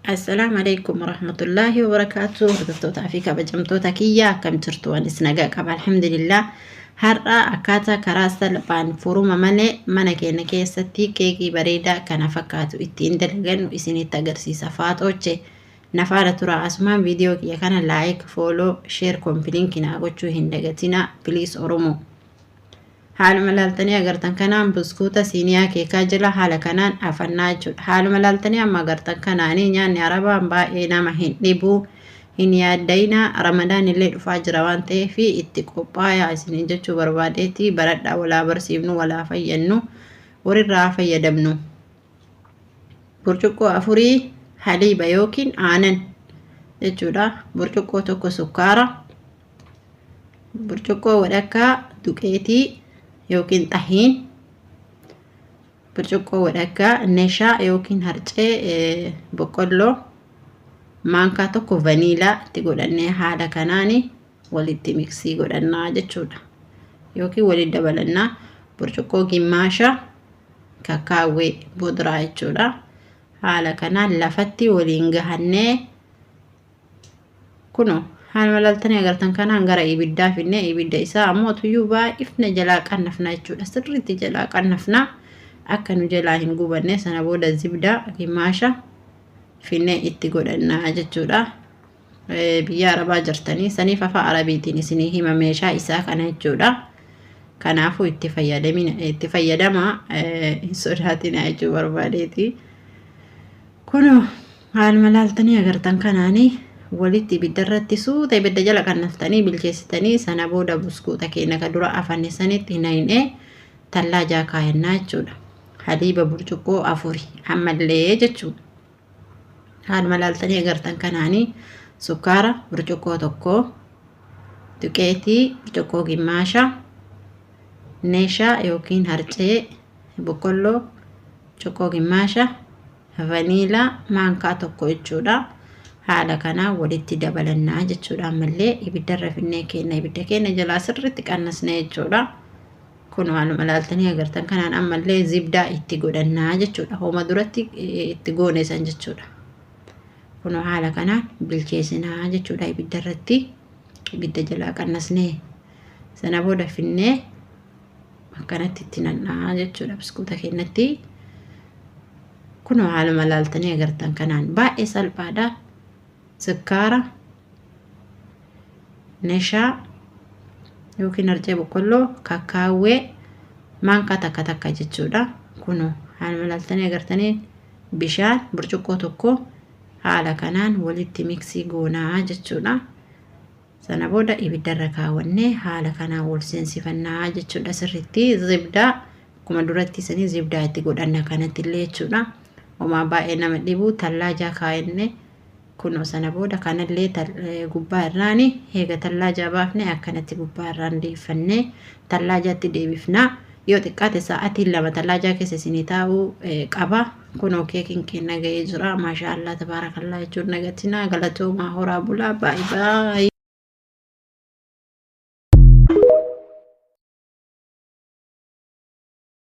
السلام عليكم ورحمة الله وبركاته. هردفتوتا في كبجمتوتا كيا كم ترتو نسنجا كب الحمد لله. هرّا أكاتا كراسة لبان فروما من كينا كيستي كيكي بريدة كان فكاتو إتين دلغن وإسيني تغرسي صفات أوچي نفارة ترى أسمان فيديو كيا كان لايك فولو شير كومبلين كنا أغوچو هندغتنا بليس أرومو حال ملالتني agartan kanaan buskuuta siiniyaa keekaa jira haala kanaan afannaa jechuudha. Haal mlaltanii amma agartan kanaanii nyaanni arabaan baay'ee nama hin dhibu hin yaaddayna ramadaan illee dhufaa jira waan ta'eef itti qophaayaa isiniin jechuu barbaadeeti baradhaa walaa barsiifnu walaa fayyannu warirraa fayyadamnu. Burcuqqoo afurii haliiba yookiin aanan jechuudha. Burcuqqoo tokko sukkaara, burcuqqoo wadakkaa duqeetii yookiin xahiin, burcuqqoo wadakkaa neeshaa yookiin harcee boqqolloo, maankaa tokko vaniilaa itti godhannee haala kanaani walitti miksii godhannaa jechuudha. Yookiin walitti dabalannaa burcuqqoo gimmaasha kakaawwee bodraa jechuudha. Haala kanaan lafatti waliin gahannee kuno haal malaltanii agartan kanaan gara ibiddaa finne ibidda isaa ammoo tuyyuu baay'ifne jalaa qannafna jechuudha. Sirriitti jalaa qannafna akka nu jalaa hin gubanne sana booda zibdaa gimmaasha finne itti godhannaa jechuudha. Biyya arabaa jirtanii saniif afaan arabiitiin isinii hima meeshaa isaa kana jechuudha. Kanaafuu itti fayyadama hin sodaatina jechuu barbaadeeti. Kuno haal malaltanii agartan kanaanii walitti ibidda irratti suuta ibidda jala qannaftanii bilcheessitanii sana booda buskuuta keenya ka dura afanne sanitti hinayne tallaajaa kaayannaa jechuudha. Haliiba burcuqqoo afuri ammallee jechuudha. Haal malaltanii agartan kanaanii sukkaara burcuqqoo tokko, duqeetii burcuqqoo gimmaasha, neeshaa yookiin harcee boqqolloo burcuqqoo gimmaasha, vaniilaa maankaa tokko jechuudha. Haala kanaa walitti dabalannaa jechuudha. Ammallee ibidda irra finnee keenya ibidda keenya jalaa sirriitti qannasnee jechuudha. Kun haal malaltanii agartan kanaan ammallee zibdaa itti godhannaa jechuudha. Homa duratti itti goonesan jechuudha. Kun haala kanaan bilcheessinaa jechuudha. Ibidda irratti ibidda jalaa qannasnee sana booda finnee akkanatti itti nannaa jechuudha biskuuta keenyatti. Kun haal malaltanii agartan kanaan baay'ee salphaadha. Sukkaara, neeshaa yookiin harcee boqqolloo, kakaawwee, maankaa takka takka jechuudha. Kun haal malaltanii agartanii bishaan burcuqqoo tokko haala kanaan walitti miksii goonaa jechuudha. Sana booda ibidda irra kaawwannee haala kanaan wal seensifannaa jechuudha. Sirriitti zibdaa akkuma duratti sanii zibdaa itti godhanna kanatti illee jechuudha. Homaa baay'ee nama dhibu tallaajaa kaayannee kuno sana booda kanallee gubbaa irraani eega tallaajaa baafne akkanatti gubbaa irraan deeffannee tallaajaatti deebifna. Yoo xiqqaate sa'aatiin 2 tallaajaa keessa isinii taa'uu qaba. Kuno keekiin keenya ga'ee jira. Maashaallah tabaarakallaa jechuun nagatinaa galatoomaa horaa bulaa baay'ee.